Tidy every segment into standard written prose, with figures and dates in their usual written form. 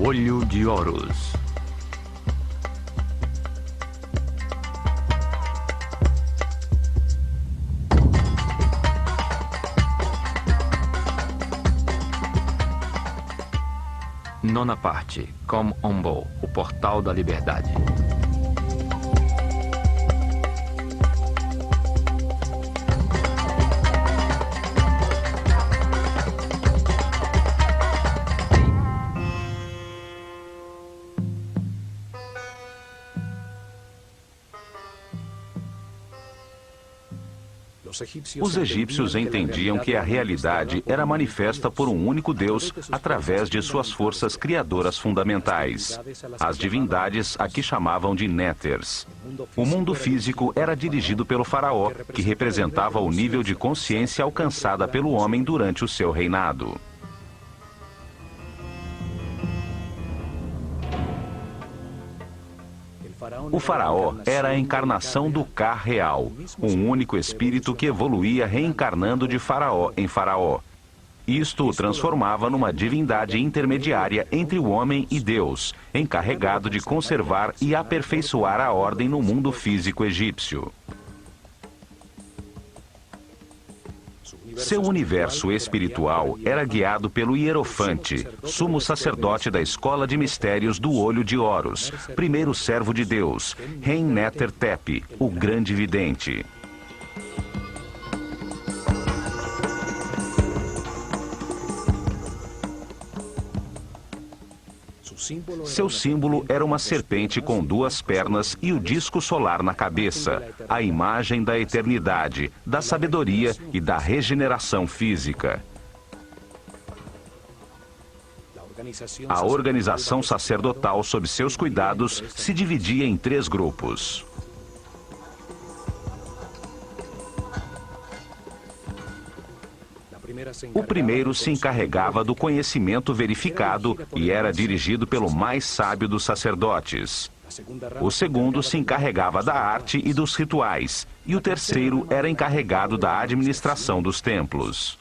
Olho de Horus. Nona parte. Kom Ombo, o Portal da Liberdade. Os egípcios entendiam que a realidade era manifesta por um único Deus através de suas forças criadoras fundamentais. As divindades aqui chamavam de Néters. O mundo físico era dirigido pelo faraó, que representava o nível de consciência alcançada pelo homem durante o seu reinado. O faraó era a encarnação do Ka real, um único espírito que evoluía reencarnando de faraó em faraó. Isto o transformava numa divindade intermediária entre o homem e Deus, encarregado de conservar e aperfeiçoar a ordem no mundo físico egípcio. Seu universo espiritual era guiado pelo Hierofante, sumo sacerdote da escola de mistérios do Olho de Horus, primeiro servo de Deus, Hen-Neter-Tep, o grande vidente. Seu símbolo era uma serpente com duas pernas e o disco solar na cabeça, a imagem da eternidade, da sabedoria e da regeneração física. A organização sacerdotal sob seus cuidados se dividia em 3 grupos. O primeiro se encarregava do conhecimento verificado e era dirigido pelo mais sábio dos sacerdotes. O segundo se encarregava da arte e dos rituais, e o terceiro era encarregado da administração dos templos.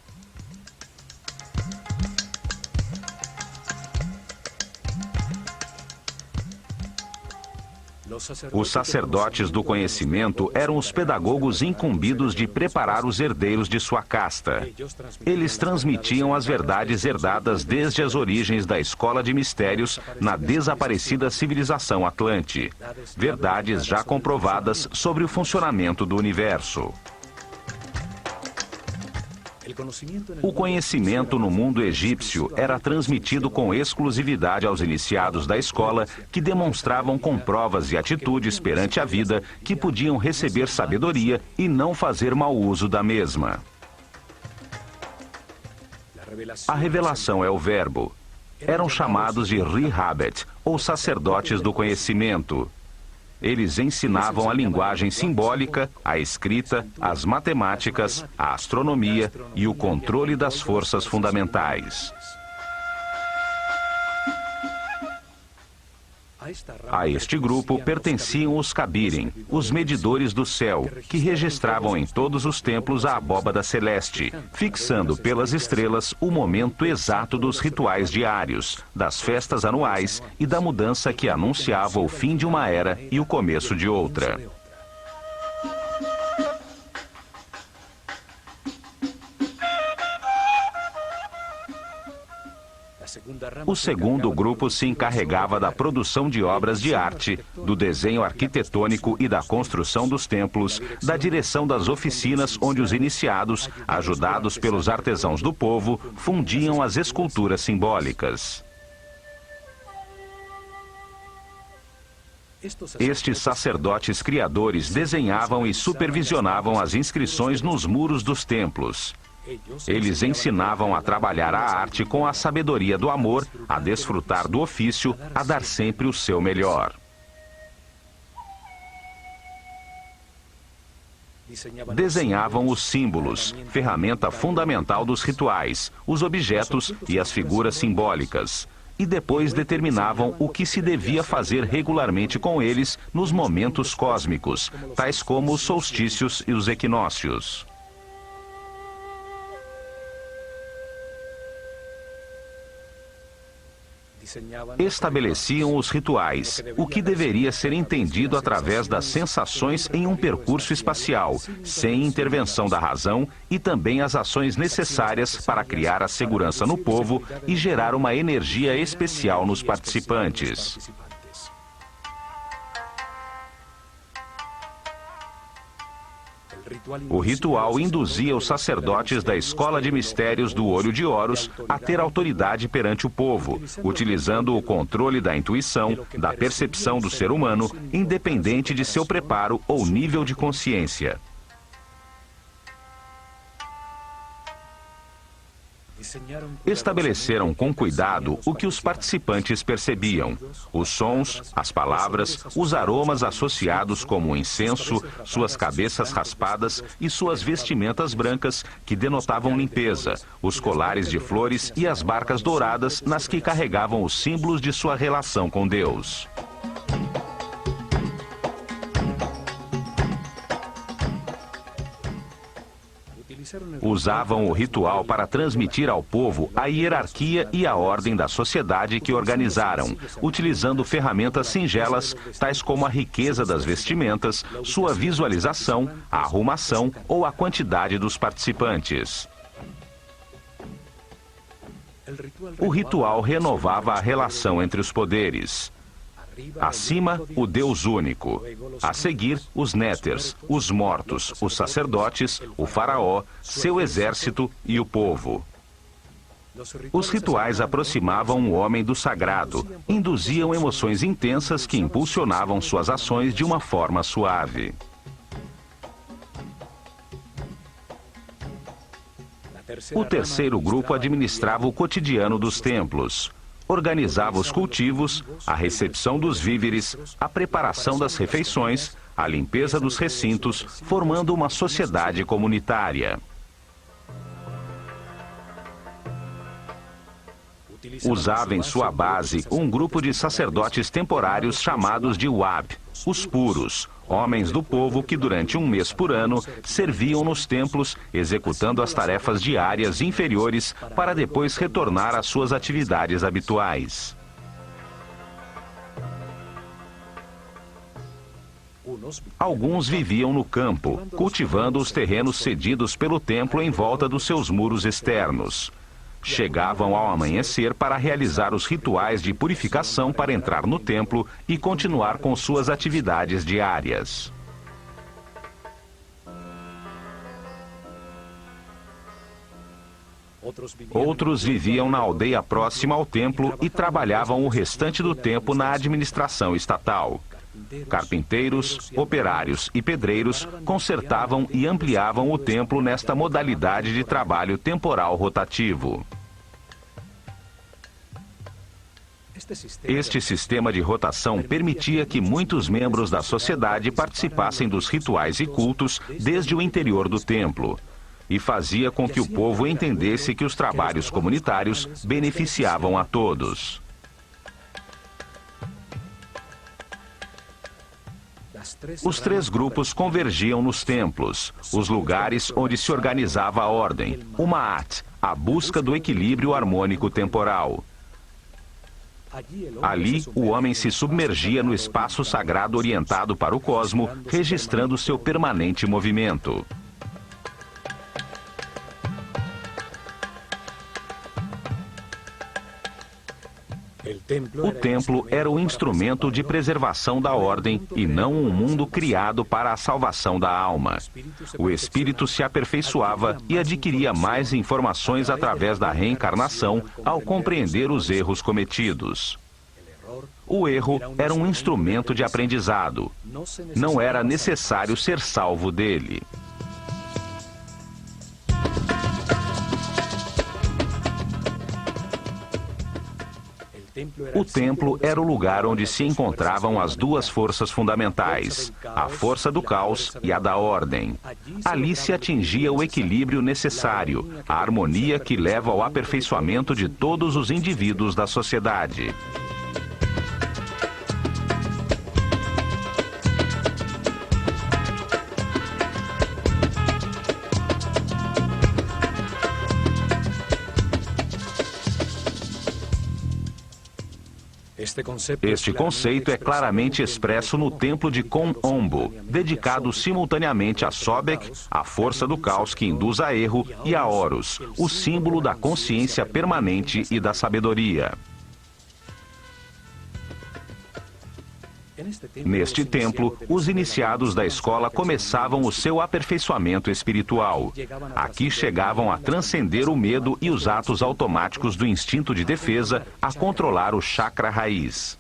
Os sacerdotes do conhecimento eram os pedagogos incumbidos de preparar os herdeiros de sua casta. Eles transmitiam as verdades herdadas desde as origens da escola de mistérios na desaparecida civilização Atlante. Verdades já comprovadas sobre o funcionamento do universo. O conhecimento no mundo egípcio era transmitido com exclusividade aos iniciados da escola, que demonstravam com provas e atitudes perante a vida que podiam receber sabedoria e não fazer mau uso da mesma. A revelação é o verbo. Eram chamados de Rihabet, ou sacerdotes do conhecimento. Eles ensinavam a linguagem simbólica, a escrita, as matemáticas, a astronomia e o controle das forças fundamentais. A este grupo pertenciam os Kabirim, os medidores do céu, que registravam em todos os templos a abóbada celeste, fixando pelas estrelas o momento exato dos rituais diários, das festas anuais e da mudança que anunciava o fim de uma era e o começo de outra. O segundo grupo se encarregava da produção de obras de arte, do desenho arquitetônico e da construção dos templos, da direção das oficinas onde os iniciados, ajudados pelos artesãos do povo, fundiam as esculturas simbólicas. Estes sacerdotes criadores desenhavam e supervisionavam as inscrições nos muros dos templos. Eles ensinavam a trabalhar a arte com a sabedoria do amor, a desfrutar do ofício, a dar sempre o seu melhor. Desenhavam os símbolos, ferramenta fundamental dos rituais, os objetos e as figuras simbólicas. E depois determinavam o que se devia fazer regularmente com eles nos momentos cósmicos, tais como os solstícios e os equinócios. Estabeleciam os rituais, o que deveria ser entendido através das sensações em um percurso espacial, sem intervenção da razão, e também as ações necessárias para criar a segurança no povo e gerar uma energia especial nos participantes. O ritual induzia os sacerdotes da escola de mistérios do Olho de Horus a ter autoridade perante o povo, utilizando o controle da intuição, da percepção do ser humano, independente de seu preparo ou nível de consciência. Estabeleceram com cuidado o que os participantes percebiam: os sons, as palavras, os aromas associados como o incenso, suas cabeças raspadas e suas vestimentas brancas que denotavam limpeza, os colares de flores e as barcas douradas nas que carregavam os símbolos de sua relação com Deus. Usavam o ritual para transmitir ao povo a hierarquia e a ordem da sociedade que organizaram, utilizando ferramentas singelas, tais como a riqueza das vestimentas, sua visualização, a arrumação ou a quantidade dos participantes. O ritual renovava a relação entre os poderes. Acima, o Deus único. A seguir, os néters, os mortos, os sacerdotes, o faraó, seu exército e o povo. Os rituais aproximavam o homem do sagrado, induziam emoções intensas que impulsionavam suas ações de uma forma suave. O terceiro grupo administrava o cotidiano dos templos. Organizava os cultivos, a recepção dos víveres, a preparação das refeições, a limpeza dos recintos, formando uma sociedade comunitária. Usava em sua base um grupo de sacerdotes temporários chamados de Wab, os puros, homens do povo que durante um mês por ano serviam nos templos, executando as tarefas diárias inferiores para depois retornar às suas atividades habituais. Alguns viviam no campo, cultivando os terrenos cedidos pelo templo em volta dos seus muros externos. Chegavam ao amanhecer para realizar os rituais de purificação para entrar no templo e continuar com suas atividades diárias. Outros viviam na aldeia próxima ao templo e trabalhavam o restante do tempo na administração estatal. Carpinteiros, operários e pedreiros consertavam e ampliavam o templo nesta modalidade de trabalho temporal rotativo. Este sistema de rotação permitia que muitos membros da sociedade participassem dos rituais e cultos desde o interior do templo, e fazia com que o povo entendesse que os trabalhos comunitários beneficiavam a todos. Os três grupos convergiam nos templos, os lugares onde se organizava a ordem, o Ma'at, a busca do equilíbrio harmônico temporal. Ali, o homem se submergia no espaço sagrado orientado para o cosmo, registrando seu permanente movimento. O templo era o instrumento de preservação da ordem e não um mundo criado para a salvação da alma. O espírito se aperfeiçoava e adquiria mais informações através da reencarnação ao compreender os erros cometidos. O erro era um instrumento de aprendizado. Não era necessário ser salvo dele. O templo era o lugar onde se encontravam as duas forças fundamentais, a força do caos e a da ordem. Ali se atingia o equilíbrio necessário, a harmonia que leva ao aperfeiçoamento de todos os indivíduos da sociedade. Este conceito é claramente expresso no templo de Kom-Ombo, dedicado simultaneamente a Sobek, a força do caos que induz a erro, e a Horus, o símbolo da consciência permanente e da sabedoria. Neste templo, os iniciados da escola começavam o seu aperfeiçoamento espiritual. Aqui chegavam a transcender o medo e os atos automáticos do instinto de defesa, a controlar o chakra raiz.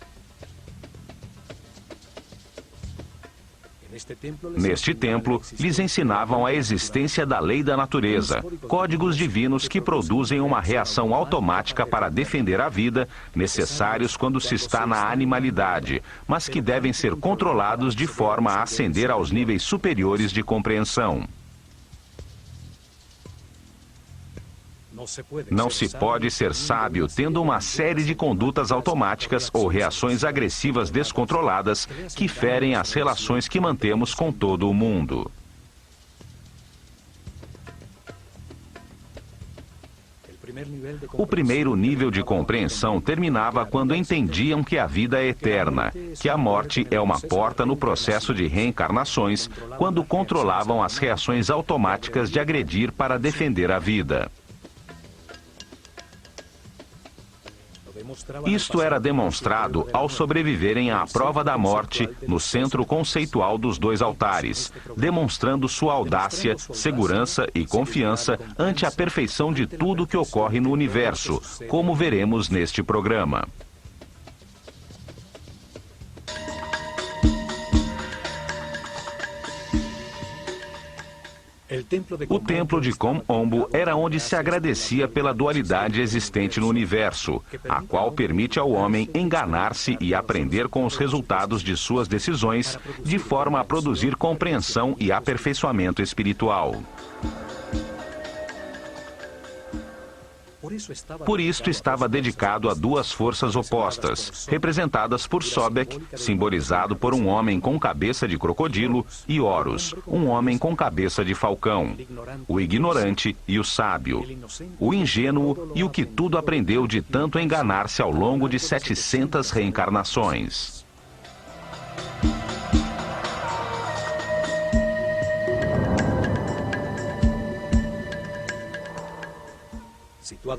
Neste templo, lhes ensinavam a existência da lei da natureza, códigos divinos que produzem uma reação automática para defender a vida, necessários quando se está na animalidade, mas que devem ser controlados de forma a ascender aos níveis superiores de compreensão. Não se pode ser sábio tendo uma série de condutas automáticas ou reações agressivas descontroladas que ferem as relações que mantemos com todo o mundo. O primeiro nível de compreensão terminava quando entendiam que a vida é eterna, que a morte é uma porta no processo de reencarnações, quando controlavam as reações automáticas de agredir para defender a vida. Isto era demonstrado ao sobreviverem à prova da morte no centro conceitual dos dois altares, demonstrando sua audácia, segurança e confiança ante a perfeição de tudo que ocorre no universo, como veremos neste programa. O templo de Kom-Ombo era onde se agradecia pela dualidade existente no universo, a qual permite ao homem enganar-se e aprender com os resultados de suas decisões, de forma a produzir compreensão e aperfeiçoamento espiritual. Por isto estava dedicado a duas forças opostas, representadas por Sobek, simbolizado por um homem com cabeça de crocodilo, e Horus, um homem com cabeça de falcão, o ignorante e o sábio, o ingênuo e o que tudo aprendeu de tanto enganar-se ao longo de 700 reencarnações.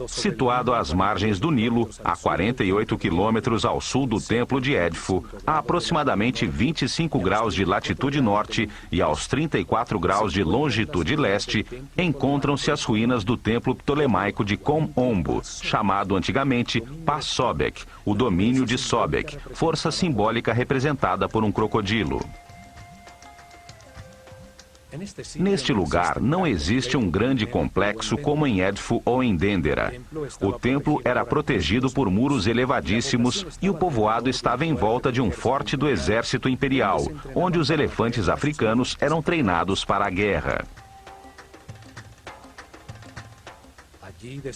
Situado às margens do Nilo, a 48 quilômetros ao sul do templo de Edfu, a aproximadamente 25 graus de latitude norte e aos 34 graus de longitude leste, encontram-se as ruínas do templo ptolemaico de Kom-Ombo, chamado antigamente Pa-Sobek, o domínio de Sobek, força simbólica representada por um crocodilo. Neste lugar não existe um grande complexo como em Edfu ou em Dendera. O templo era protegido por muros elevadíssimos e o povoado estava em volta de um forte do exército imperial, onde os elefantes africanos eram treinados para a guerra.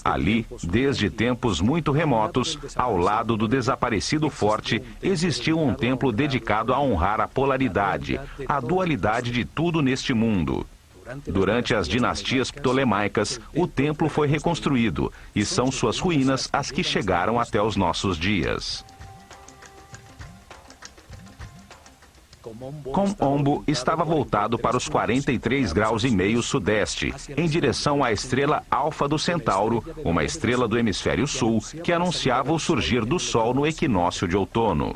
Ali, desde tempos muito remotos, ao lado do desaparecido forte, existiu um templo dedicado a honrar a polaridade, a dualidade de tudo neste mundo. Durante as dinastias ptolemaicas, o templo foi reconstruído, e são suas ruínas as que chegaram até os nossos dias. Kom-Ombo estava voltado para os 43 graus e meio sudeste, em direção à estrela Alfa do Centauro, uma estrela do hemisfério sul, que anunciava o surgir do Sol no equinócio de outono.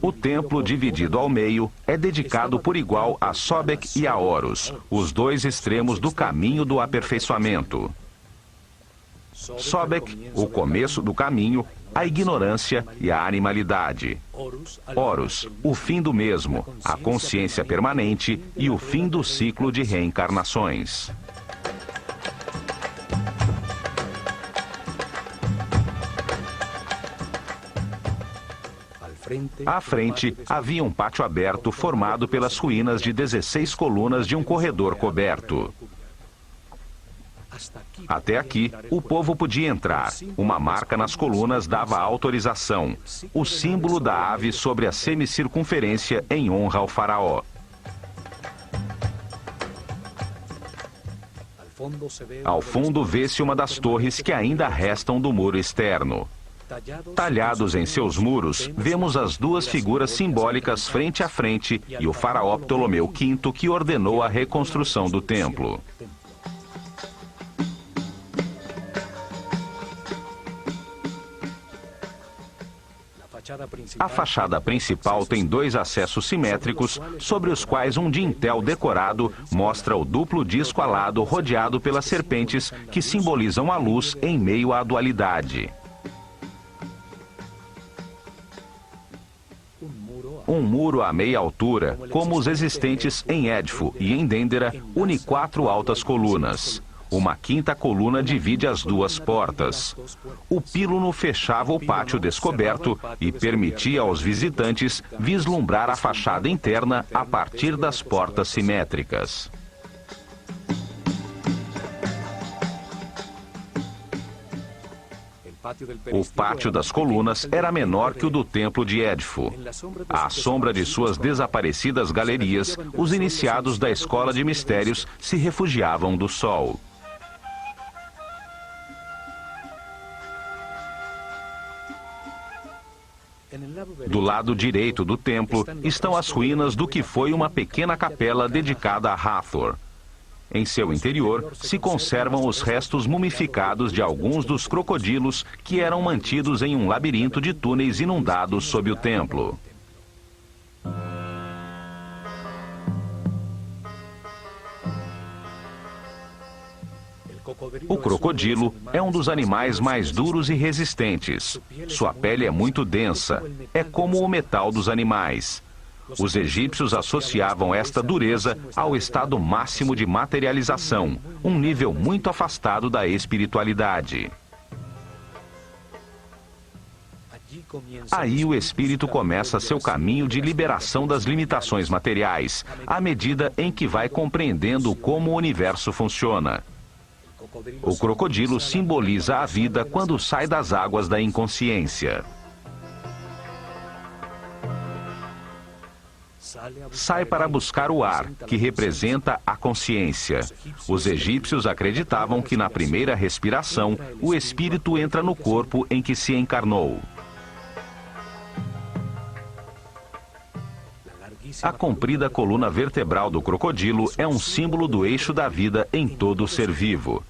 O templo, dividido ao meio, é dedicado por igual a Sobek e a Horus, os dois extremos do caminho do aperfeiçoamento. Sobek, o começo do caminho, a ignorância e a animalidade. Horus, o fim do mesmo, a consciência permanente e o fim do ciclo de reencarnações. À frente, havia um pátio aberto formado pelas ruínas de 16 colunas de um corredor coberto. Até aqui, o povo podia entrar. Uma marca nas colunas dava autorização, o símbolo da ave sobre a semicircunferência em honra ao faraó. Ao fundo vê-se uma das torres que ainda restam do muro externo. Talhados em seus muros, vemos as duas figuras simbólicas frente a frente e o faraó Ptolomeu V que ordenou a reconstrução do templo. A fachada principal tem dois acessos simétricos, sobre os quais um dintel decorado mostra o duplo disco alado rodeado pelas serpentes que simbolizam a luz em meio à dualidade. Um muro a meia altura, como os existentes em Édifo e em Dendera, une 4 altas colunas. Uma quinta coluna divide as duas portas. O píluno fechava o pátio descoberto e permitia aos visitantes vislumbrar a fachada interna a partir das portas simétricas. O pátio das colunas era menor que o do templo de Édifo. À sombra de suas desaparecidas galerias, os iniciados da escola de mistérios se refugiavam do sol. Do lado direito do templo estão as ruínas do que foi uma pequena capela dedicada a Hathor. Em seu interior se conservam os restos mumificados de alguns dos crocodilos que eram mantidos em um labirinto de túneis inundados sob o templo. O crocodilo é um dos animais mais duros e resistentes. Sua pele é muito densa, é como o metal dos animais. Os egípcios associavam esta dureza ao estado máximo de materialização, um nível muito afastado da espiritualidade. Aí o espírito começa seu caminho de liberação das limitações materiais, à medida em que vai compreendendo como o universo funciona. O crocodilo simboliza a vida quando sai das águas da inconsciência. Sai para buscar o ar, que representa a consciência. Os egípcios acreditavam que na primeira respiração, o espírito entra no corpo em que se encarnou. A comprida coluna vertebral do crocodilo é um símbolo do eixo da vida em todo ser vivo.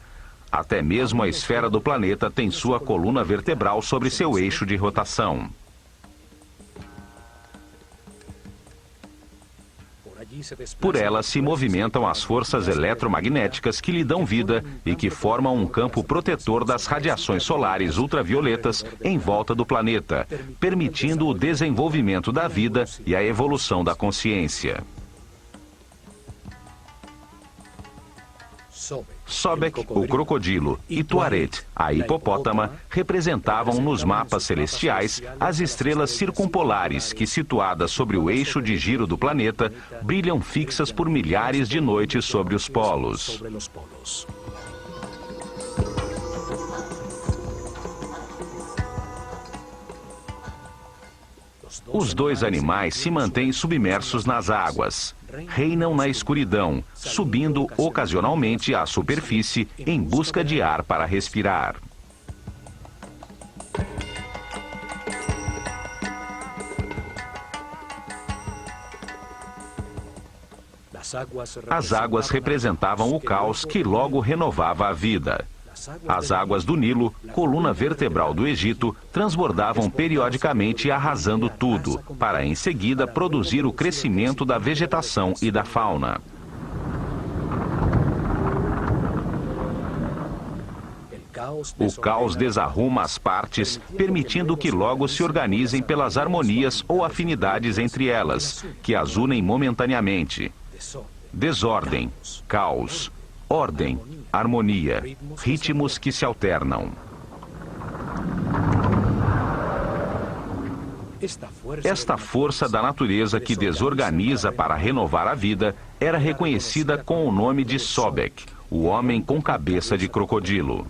Até mesmo a esfera do planeta tem sua coluna vertebral sobre seu eixo de rotação. Por ela se movimentam as forças eletromagnéticas que lhe dão vida e que formam um campo protetor das radiações solares ultravioletas em volta do planeta, permitindo o desenvolvimento da vida e a evolução da consciência. Sobek, o crocodilo, e Tuaret, a hipopótama, representavam nos mapas celestiais as estrelas circumpolares que, situadas sobre o eixo de giro do planeta, brilham fixas por milhares de noites sobre os polos. Os dois animais se mantêm submersos nas águas. Reinam na escuridão, subindo ocasionalmente à superfície em busca de ar para respirar. As águas representavam o caos que logo renovava a vida. As águas do Nilo, coluna vertebral do Egito, transbordavam periodicamente arrasando tudo, para em seguida produzir o crescimento da vegetação e da fauna. O caos desarruma as partes, permitindo que logo se organizem pelas harmonias ou afinidades entre elas, que as unem momentaneamente. Desordem, caos, ordem, harmonia, ritmos que se alternam. Esta força da natureza que desorganiza para renovar a vida era reconhecida com o nome de Sobek, o homem com cabeça de crocodilo.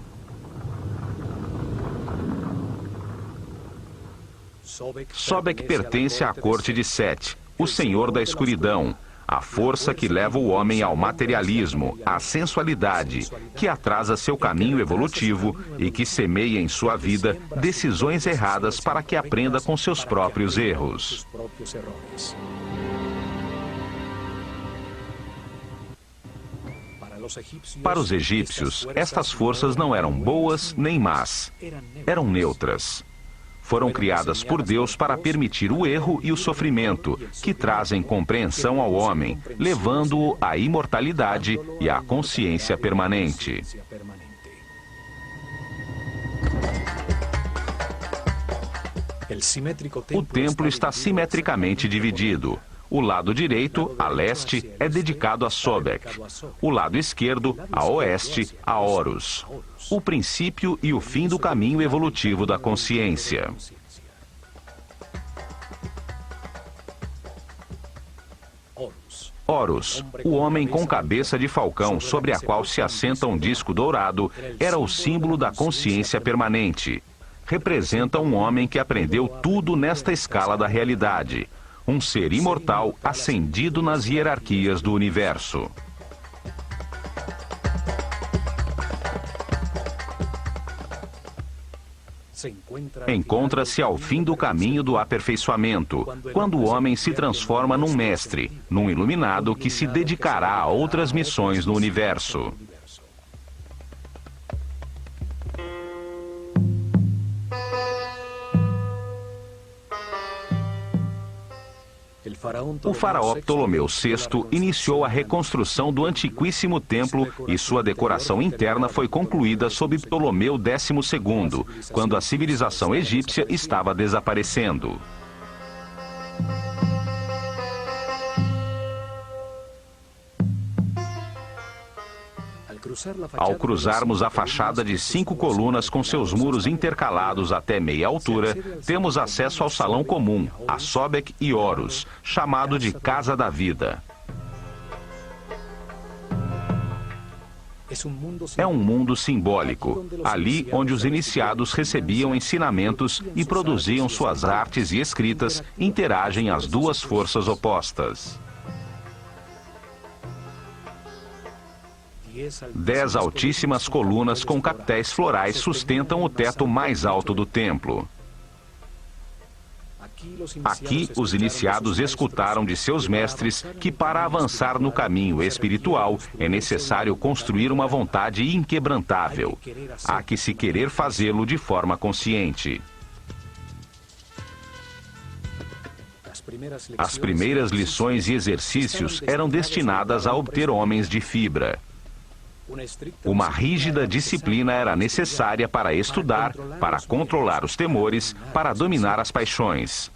Sobek pertence à corte de Set, o senhor da escuridão, a força que leva o homem ao materialismo, à sensualidade, que atrasa seu caminho evolutivo e que semeia em sua vida decisões erradas para que aprenda com seus próprios erros. Para os egípcios, estas forças não eram boas nem más, eram neutras. Foram criadas por Deus para permitir o erro e o sofrimento, que trazem compreensão ao homem, levando-o à imortalidade e à consciência permanente. O templo está simetricamente dividido. O lado direito, a leste, é dedicado a Sobek. O lado esquerdo, a oeste, a Horus. O princípio e o fim do caminho evolutivo da consciência. Horus, o homem com cabeça de falcão sobre a qual se assenta um disco dourado, era o símbolo da consciência permanente. Representa um homem que aprendeu tudo nesta escala da realidade. Um ser imortal ascendido nas hierarquias do universo. Encontra-se ao fim do caminho do aperfeiçoamento, quando o homem se transforma num mestre, num iluminado que se dedicará a outras missões no universo. O faraó Ptolomeu VI iniciou a reconstrução do antiquíssimo templo e sua decoração interna foi concluída sob Ptolomeu XII, quando a civilização egípcia estava desaparecendo. Ao cruzarmos a fachada de 5 colunas com seus muros intercalados até meia altura, temos acesso ao salão comum, a Sobek e Horus, chamado de Casa da Vida. É um mundo simbólico, ali onde os iniciados recebiam ensinamentos e produziam suas artes e escritas, interagem as duas forças opostas. 10 altíssimas colunas com capitéis florais sustentam o teto mais alto do templo. Aqui, os iniciados escutaram de seus mestres que para avançar no caminho espiritual é necessário construir uma vontade inquebrantável. Há que se querer fazê-lo de forma consciente. As primeiras lições e exercícios eram destinadas a obter homens de fibra. Uma rígida disciplina era necessária para estudar, para controlar os temores, para dominar as paixões.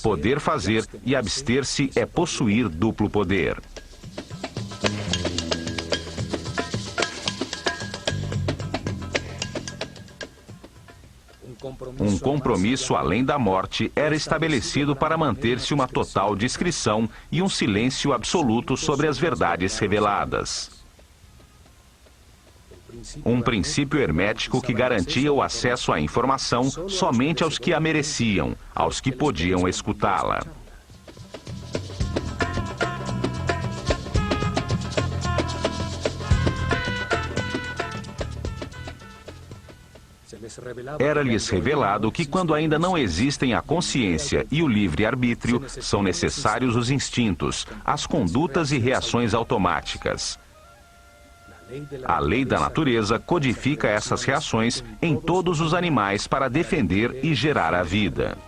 Poder fazer e abster-se é possuir duplo poder. Um compromisso além da morte era estabelecido para manter-se uma total discrição e um silêncio absoluto sobre as verdades reveladas. Um princípio hermético que garantia o acesso à informação somente aos que a mereciam, aos que podiam escutá-la. Era-lhes revelado que quando ainda não existem a consciência e o livre-arbítrio, são necessários os instintos, as condutas e reações automáticas. A lei da natureza codifica essas reações em todos os animais para defender e gerar a vida.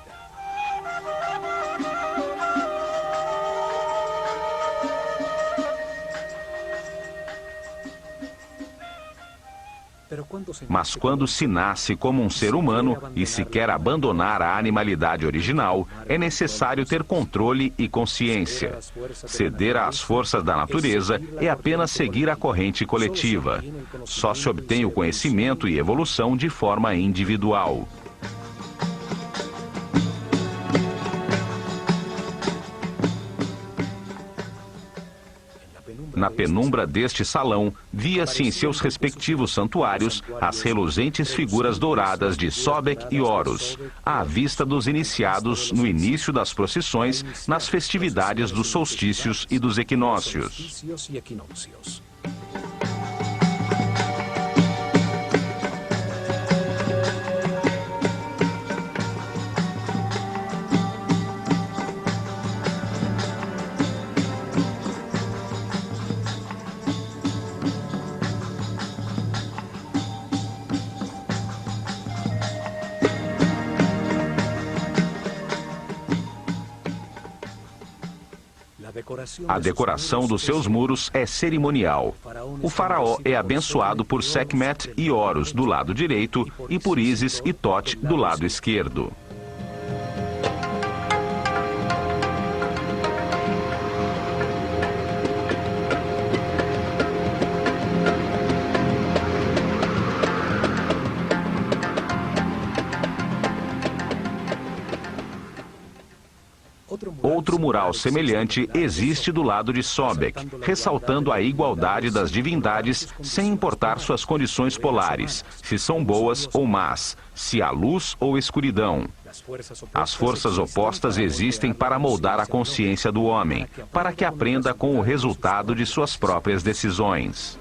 Mas quando se nasce como um ser humano e se quer abandonar a animalidade original, é necessário ter controle e consciência. Ceder às forças da natureza é apenas seguir a corrente coletiva. Só se obtém o conhecimento e evolução de forma individual. Na penumbra deste salão, via-se em seus respectivos santuários as reluzentes figuras douradas de Sobek e Horus, à vista dos iniciados no início das procissões nas festividades dos solstícios e dos equinócios. A decoração dos seus muros é cerimonial. O faraó é abençoado por Sekhmet e Horus do lado direito e por Ísis e Thoth do lado esquerdo. Outro mural semelhante existe do lado de Sobek, ressaltando a igualdade das divindades sem importar suas condições polares, se são boas ou más, se há luz ou escuridão. As forças opostas existem para moldar a consciência do homem, para que aprenda com o resultado de suas próprias decisões.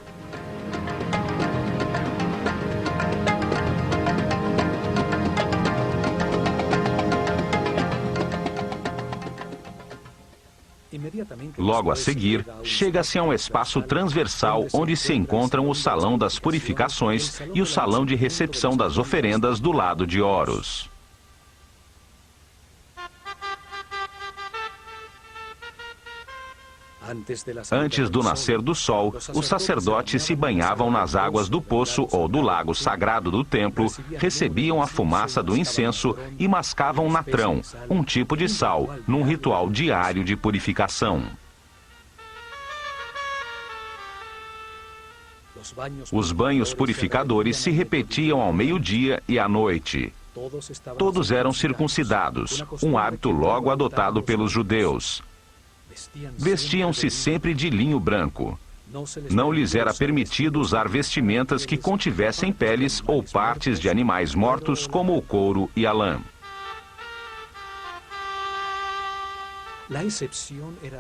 Logo a seguir, chega-se a um espaço transversal onde se encontram o Salão das Purificações e o Salão de Recepção das Oferendas do lado de Horus. Antes do nascer do sol, os sacerdotes se banhavam nas águas do poço ou do lago sagrado do templo, recebiam a fumaça do incenso e mascavam natrão, um tipo de sal, num ritual diário de purificação. Os banhos purificadores se repetiam ao meio-dia e à noite. Todos eram circuncidados, um hábito logo adotado pelos judeus. Vestiam-se sempre de linho branco. Não lhes era permitido usar vestimentas que contivessem peles ou partes de animais mortos, como o couro e a lã.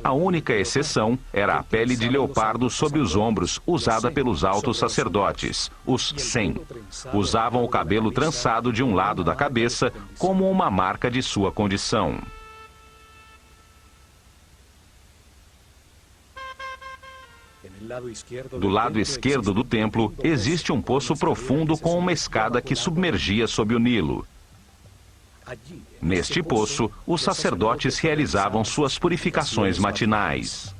A única exceção era a pele de leopardo sob os ombros, usada pelos altos sacerdotes, os Sen. Usavam o cabelo trançado de um lado da cabeça, como uma marca de sua condição. Do lado esquerdo do templo, existe um poço profundo com uma escada que submergia sob o Nilo. Neste poço, os sacerdotes realizavam suas purificações matinais.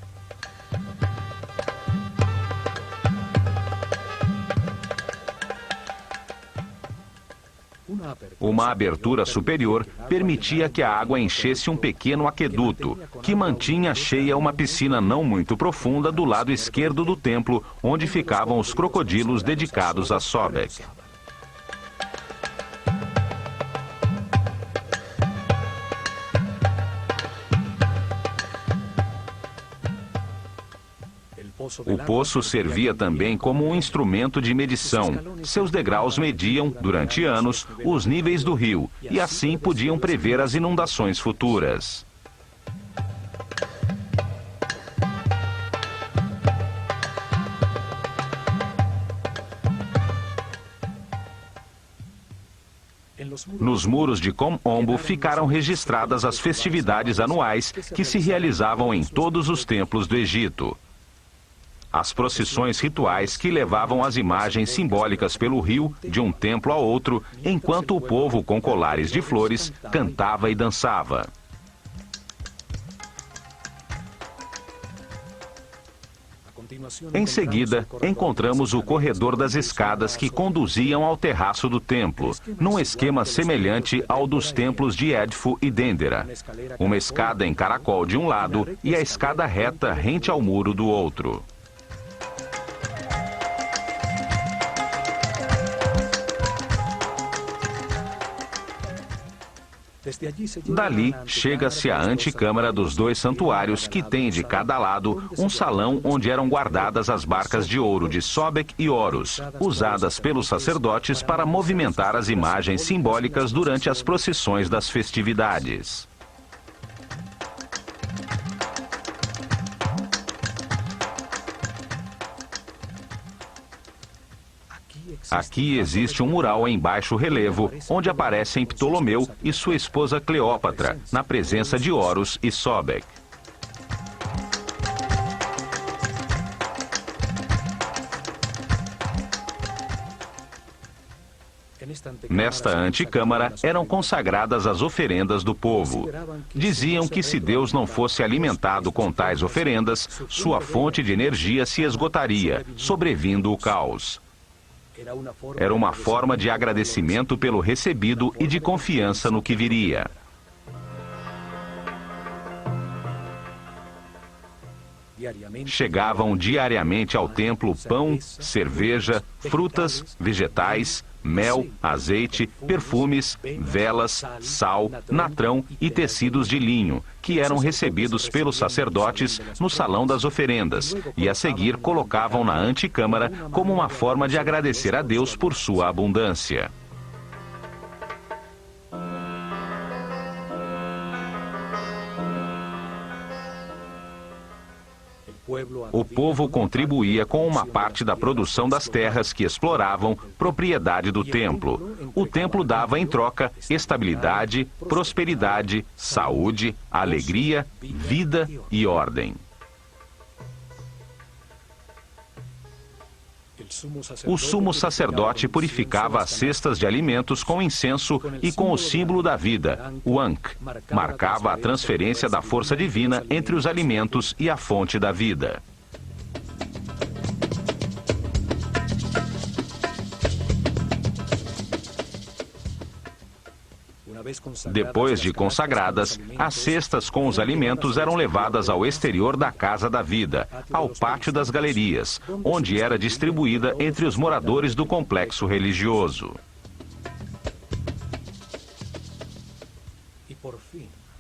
Uma abertura superior permitia que a água enchesse um pequeno aqueduto, que mantinha cheia uma piscina não muito profunda do lado esquerdo do templo, onde ficavam os crocodilos dedicados a Sobek. O poço servia também como um instrumento de medição. Seus degraus mediam, durante anos, os níveis do rio e assim podiam prever as inundações futuras. Nos muros de Kom Ombo ficaram registradas as festividades anuais que se realizavam em todos os templos do Egito. As procissões rituais que levavam as imagens simbólicas pelo rio, de um templo a outro, enquanto o povo com colares de flores cantava e dançava. Em seguida, encontramos o corredor das escadas que conduziam ao terraço do templo, num esquema semelhante ao dos templos de Edfu e Dendera. Uma escada em caracol de um lado e a escada reta rente ao muro do outro. Dali, chega-se à antecâmara dos dois santuários, que tem de cada lado um salão onde eram guardadas as barcas de ouro de Sobek e Horus, usadas pelos sacerdotes para movimentar as imagens simbólicas durante as procissões das festividades. Aqui existe um mural em baixo relevo, onde aparecem Ptolomeu e sua esposa Cleópatra, na presença de Horus e Sobek. Nesta antecâmara eram consagradas as oferendas do povo. Diziam que se Deus não fosse alimentado com tais oferendas, sua fonte de energia se esgotaria, sobrevindo o caos. Era uma forma de agradecimento pelo recebido e de confiança no que viria. Chegavam diariamente ao templo pão, cerveja, frutas, vegetais, mel, azeite, perfumes, velas, sal, natrão e tecidos de linho, que eram recebidos pelos sacerdotes no salão das oferendas, e a seguir colocavam na antecâmara como uma forma de agradecer a Deus por sua abundância. O povo contribuía com uma parte da produção das terras que exploravam, propriedade do templo. O templo dava em troca estabilidade, prosperidade, saúde, alegria, vida e ordem. O sumo sacerdote purificava as cestas de alimentos com incenso e com o símbolo da vida, o Ankh. Marcava a transferência da força divina entre os alimentos e a fonte da vida. Depois de consagradas, as cestas com os alimentos eram levadas ao exterior da Casa da Vida, ao pátio das galerias, onde era distribuída entre os moradores do complexo religioso.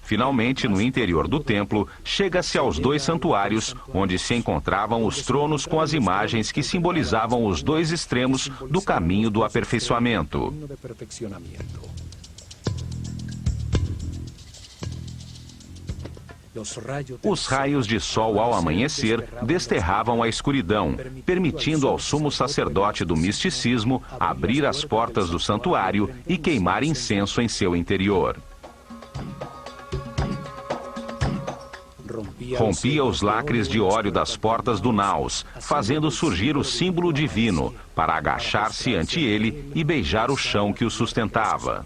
Finalmente, no interior do templo, chega-se aos dois santuários, onde se encontravam os tronos com as imagens que simbolizavam os dois extremos do caminho do aperfeiçoamento. Os raios de sol ao amanhecer desterravam a escuridão, permitindo ao sumo sacerdote do misticismo abrir as portas do santuário e queimar incenso em seu interior. Rompia os lacres de óleo das portas do naus, fazendo surgir o símbolo divino, para agachar-se ante ele e beijar o chão que o sustentava.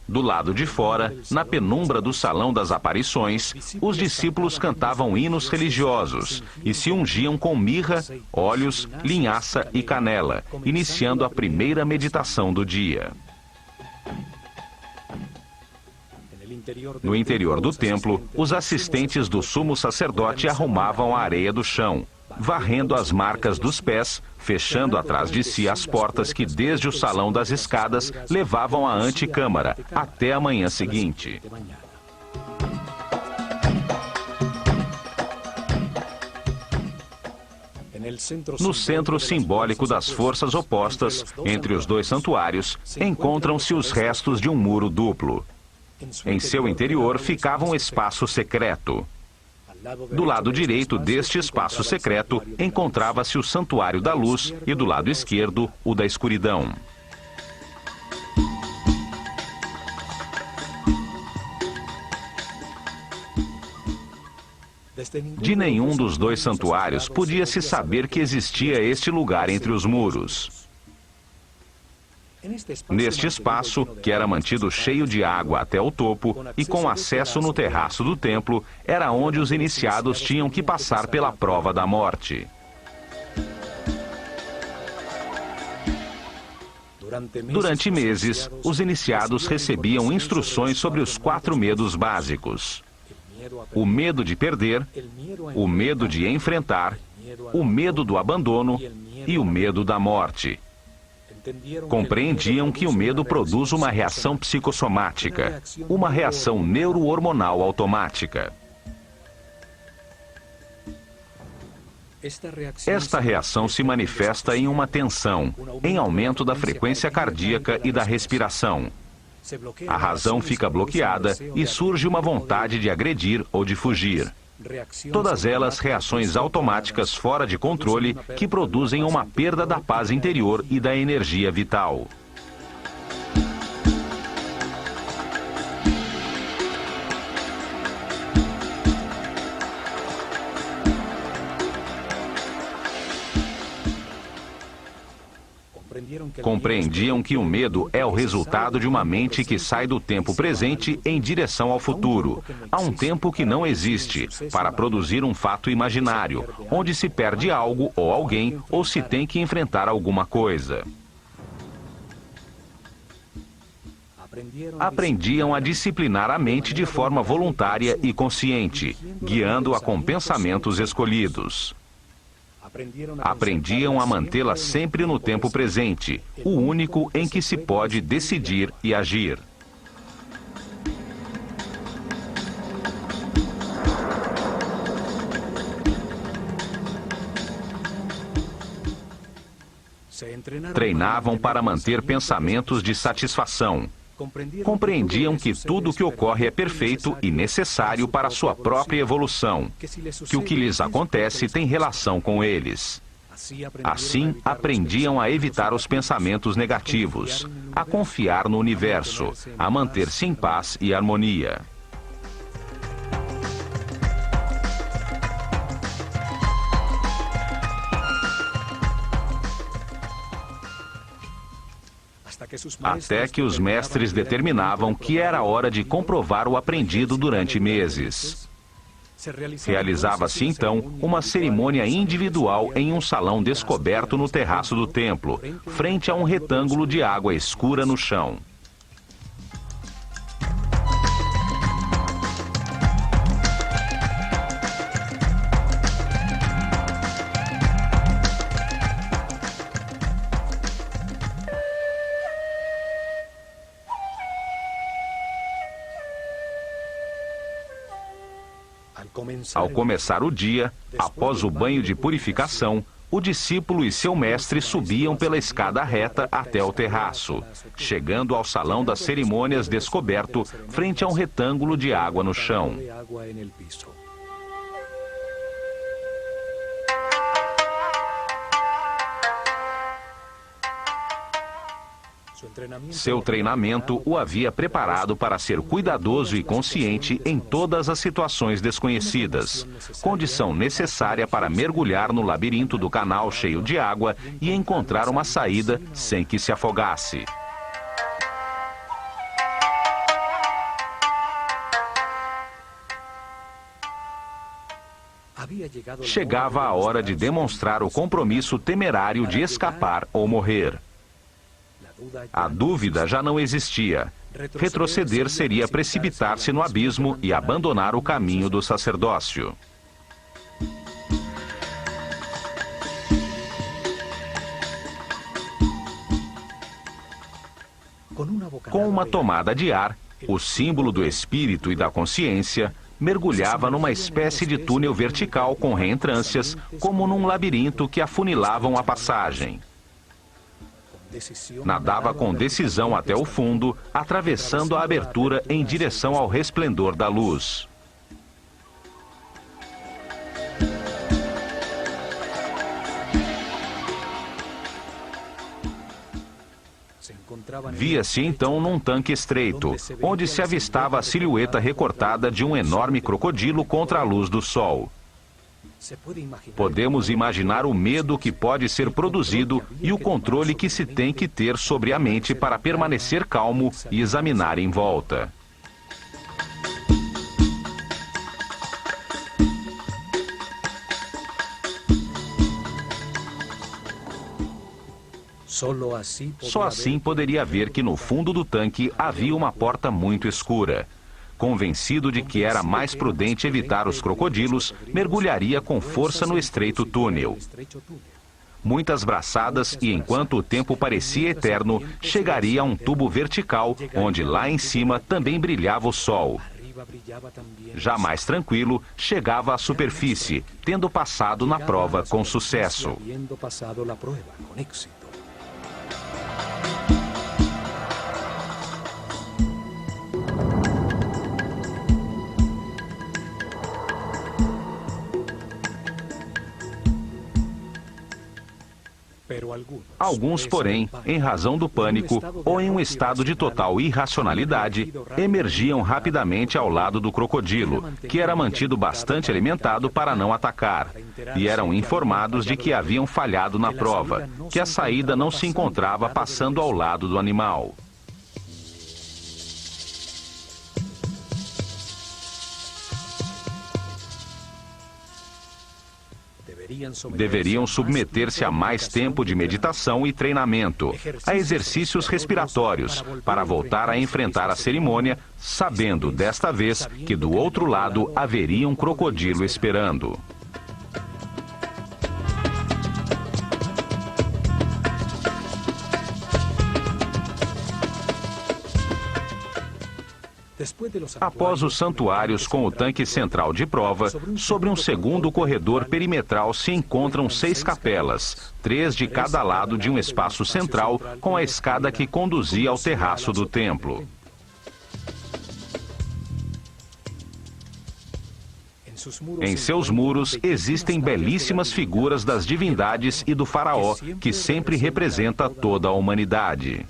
Do lado de fora, na penumbra do Salão das Aparições, os discípulos cantavam hinos religiosos e se ungiam com mirra, óleos, linhaça e canela, iniciando a primeira meditação do dia. No interior do templo, os assistentes do sumo sacerdote arrumavam a areia do chão, varrendo as marcas dos pés, fechando atrás de si as portas que desde o salão das escadas levavam à antecâmara, até a manhã seguinte. No centro simbólico das forças opostas, entre os dois santuários, encontram-se os restos de um muro duplo. Em seu interior ficava um espaço secreto. Do lado direito deste espaço secreto, encontrava-se o Santuário da Luz e do lado esquerdo, o da Escuridão. De nenhum dos dois santuários podia-se saber que existia este lugar entre os muros. Neste espaço, que era mantido cheio de água até o topo e com acesso no terraço do templo, era onde os iniciados tinham que passar pela prova da morte. Durante meses, os iniciados recebiam instruções sobre os 4 medos básicos: o medo de perder, o medo de enfrentar, o medo do abandono e o medo da morte. Compreendiam que o medo produz uma reação psicossomática, uma reação neurohormonal automática. Esta reação se manifesta em uma tensão, em aumento da frequência cardíaca e da respiração. A razão fica bloqueada e surge uma vontade de agredir ou de fugir. Todas elas reações automáticas fora de controle que produzem uma perda da paz interior e da energia vital. Compreendiam que o medo é o resultado de uma mente que sai do tempo presente em direção ao futuro, a um tempo que não existe, para produzir um fato imaginário, onde se perde algo ou alguém ou se tem que enfrentar alguma coisa. Aprendiam a disciplinar a mente de forma voluntária e consciente, guiando-a com pensamentos escolhidos. Aprendiam a mantê-la sempre no tempo presente, o único em que se pode decidir e agir. Treinavam para manter pensamentos de satisfação. Compreendiam que tudo o que ocorre é perfeito e necessário para sua própria evolução, que o que lhes acontece tem relação com eles. Assim, aprendiam a evitar os pensamentos negativos, a confiar no universo, a manter-se em paz e harmonia. Até que os mestres determinavam que era hora de comprovar o aprendido durante meses. Realizava-se então uma cerimônia individual em um salão descoberto no terraço do templo, frente a um retângulo de água escura no chão. Ao começar o dia, após o banho de purificação, o discípulo e seu mestre subiam pela escada reta até o terraço, chegando ao salão das cerimônias descoberto, frente a um retângulo de água no chão. Seu treinamento o havia preparado para ser cuidadoso e consciente em todas as situações desconhecidas, condição necessária para mergulhar no labirinto do canal cheio de água e encontrar uma saída sem que se afogasse. Chegava a hora de demonstrar o compromisso temerário de escapar ou morrer. A dúvida já não existia. Retroceder seria precipitar-se no abismo e abandonar o caminho do sacerdócio. Com uma tomada de ar, o símbolo do espírito e da consciência mergulhava numa espécie de túnel vertical com reentrâncias, como num labirinto que afunilavam a passagem. Nadava com decisão até o fundo, atravessando a abertura em direção ao resplendor da luz. Via-se então num tanque estreito, onde se avistava a silhueta recortada de um enorme crocodilo contra a luz do sol. Podemos imaginar o medo que pode ser produzido e o controle que se tem que ter sobre a mente para permanecer calmo e examinar em volta. Só assim poderia ver que no fundo do tanque havia uma porta muito escura. Convencido de que era mais prudente evitar os crocodilos, mergulharia com força no estreito túnel. muitas braçadas e, enquanto o tempo parecia eterno, chegaria a um tubo vertical, onde lá em cima também brilhava o sol. Já mais tranquilo, chegava à superfície, tendo passado na prova com sucesso. Alguns, porém, em razão do pânico ou em um estado de total irracionalidade, emergiam rapidamente ao lado do crocodilo, que era mantido bastante alimentado para não atacar, e eram informados de que haviam falhado na prova, que a saída não se encontrava passando ao lado do animal. Deveriam submeter-se a mais tempo de meditação e treinamento, a exercícios respiratórios, para voltar a enfrentar a cerimônia, sabendo desta vez que do outro lado haveria um crocodilo esperando. Após os santuários com o tanque central de prova, sobre um segundo corredor perimetral se encontram 6 capelas, 3 de cada lado de um espaço central com a escada que conduzia ao terraço do templo. Em seus muros existem belíssimas figuras das divindades e do faraó, que sempre representa toda a humanidade.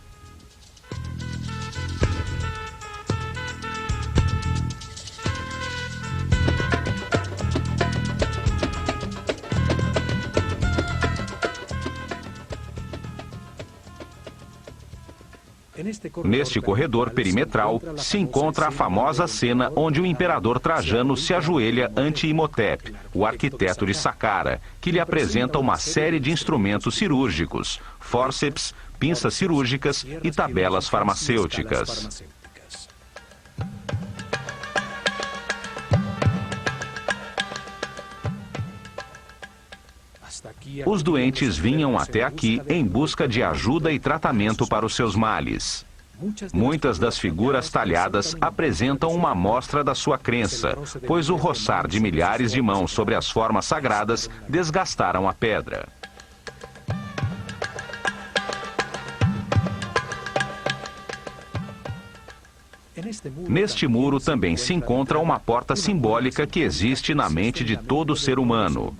Neste corredor perimetral se encontra a famosa cena onde o imperador Trajano se ajoelha ante Imhotep, o arquiteto de Saqqara, que lhe apresenta uma série de instrumentos cirúrgicos, fórceps, pinças cirúrgicas e tabelas farmacêuticas. Os doentes vinham até aqui em busca de ajuda e tratamento para os seus males. Muitas das figuras talhadas apresentam uma amostra da sua crença, pois o roçar de milhares de mãos sobre as formas sagradas desgastaram a pedra. Neste muro também se encontra uma porta simbólica que existe na mente de todo ser humano.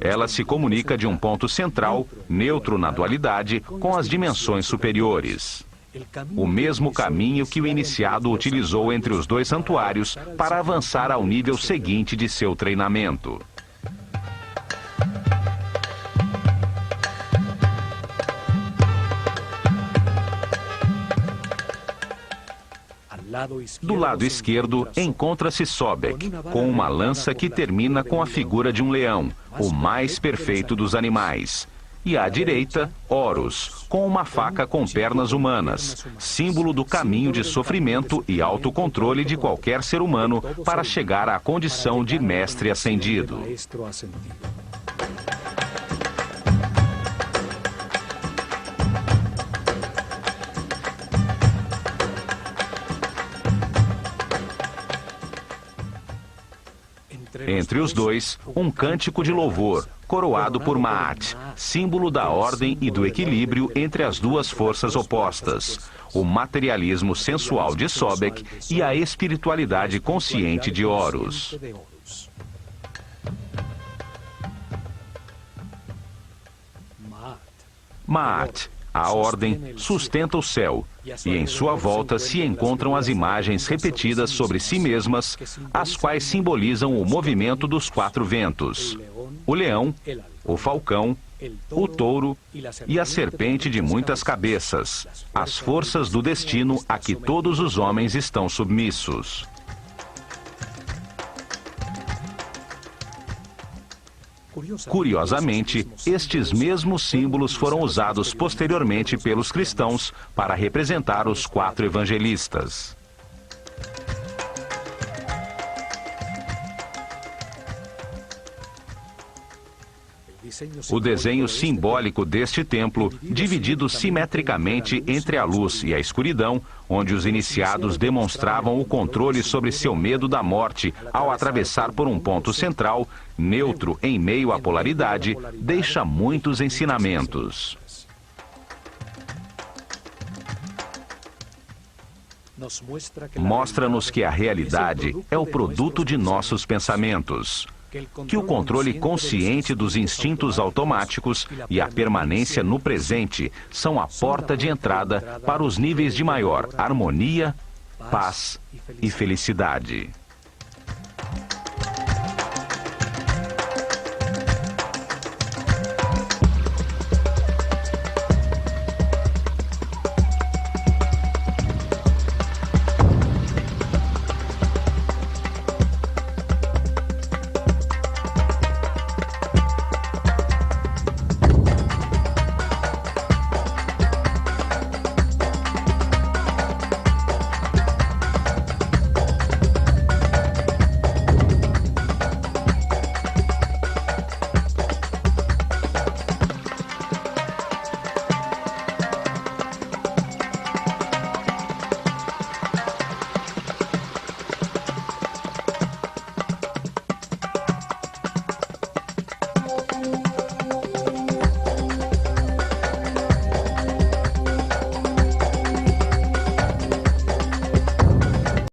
Ela se comunica de um ponto central, neutro na dualidade, com as dimensões superiores. O mesmo caminho que o iniciado utilizou entre os 2 santuários para avançar ao nível seguinte de seu treinamento. Do lado esquerdo encontra-se Sobek, com uma lança que termina com a figura de um leão, o mais perfeito dos animais. E à direita, Horus, com uma faca com pernas humanas, símbolo do caminho de sofrimento e autocontrole de qualquer ser humano para chegar à condição de mestre ascendido. Entre os dois, um cântico de louvor, coroado por Maat, símbolo da ordem e do equilíbrio entre as duas forças opostas, o materialismo sensual de Sobek e a espiritualidade consciente de Horus. Maat, a ordem, sustenta o céu, e em sua volta se encontram as imagens repetidas sobre si mesmas, as quais simbolizam o movimento dos 4 ventos: o leão, o falcão, o touro e a serpente de muitas cabeças, as forças do destino a que todos os homens estão submissos. Curiosamente, estes mesmos símbolos foram usados posteriormente pelos cristãos para representar os 4 evangelistas. O desenho simbólico deste templo, dividido simetricamente entre a luz e a escuridão, onde os iniciados demonstravam o controle sobre seu medo da morte ao atravessar por um ponto central, neutro em meio à polaridade, deixa muitos ensinamentos. Mostra-nos que a realidade é o produto de nossos pensamentos, que o controle consciente dos instintos automáticos e a permanência no presente são a porta de entrada para os níveis de maior harmonia, paz e felicidade.